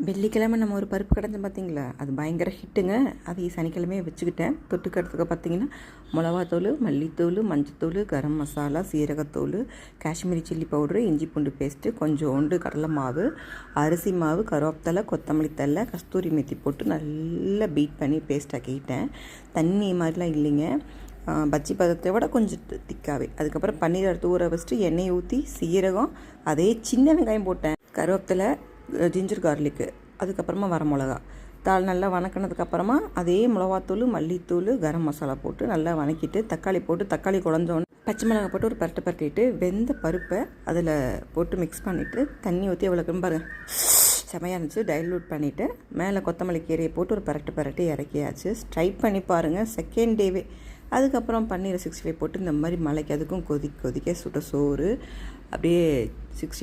வெள்ளிக்கிழமை நம்ம ஒரு பருப்பு கடைஞ்சோம் பார்த்தீங்களா, அது பயங்கர ஹிட்டுங்க. அது சனிக்கிழமையே வச்சுக்கிட்டேன். தொட்டுக்கிறதுக்கு பார்த்தீங்கன்னா மிளகாத்தூள், மல்லித்தூள், மஞ்சத்தூள், கரம் மசாலா, சீரகத்தூள், காஷ்மீரி சில்லி பவுட்ரு, இஞ்சி பூண்டு பேஸ்ட்டு, கொஞ்சோண்டு கடலை மாவு, அரிசி மாவு, கருவேப்பிலை, கொத்தமல்லி தழை, கஸ்தூரி மெத்தி போட்டு நல்லா பீட் பண்ணி பேஸ்ட் ஆக்கிக்கிட்டேன். தண்ணி மாதிரிலாம் இல்லைங்க, பஜ்ஜி பதத்தை விட கொஞ்சம் திக்காகவே. அதுக்கப்புறம் பன்னீர் எடுத்து ஊற வச்சுட்டு எண்ணெய் ஊற்றி சீரகம், அதே சின்ன வெங்காயம் போட்டேன், கருவேப்பிலை, ஜிஞ்சர் கார்லிக்கு, அதுக்கப்புறமா வர மிளகா நல்லா வணக்கினதுக்கப்புறமா அதே மிளகாத்தூள், மல்லித்தூள், கரம் மசாலா போட்டு நல்லா வணக்கிட்டு தக்காளி போட்டு, தக்காளி குழஞ்சோன்னு பச்சை மிளகாய் போட்டு ஒரு பரட்டிட்டு வெந்த பருப்பை அதில் போட்டு மிக்ஸ் பண்ணிவிட்டு தண்ணி ஊற்றி அவ்வளோ பாருங்க செமையாக இருந்துச்சு. டைல்யூட் பண்ணிவிட்டு மேலே கொத்தமல்லி கீரையை போட்டு ஒரு பரட்டி இறக்கியாச்சு. ட்ரை பண்ணி பாருங்கள் செகண்ட் டேவே. அதுக்கப்புறம் பன்னீர் 65 போட்டு இந்த மாதிரி மலைக்கு அதுக்கும் கொதிக்க சுட சோறு அப்படியே 60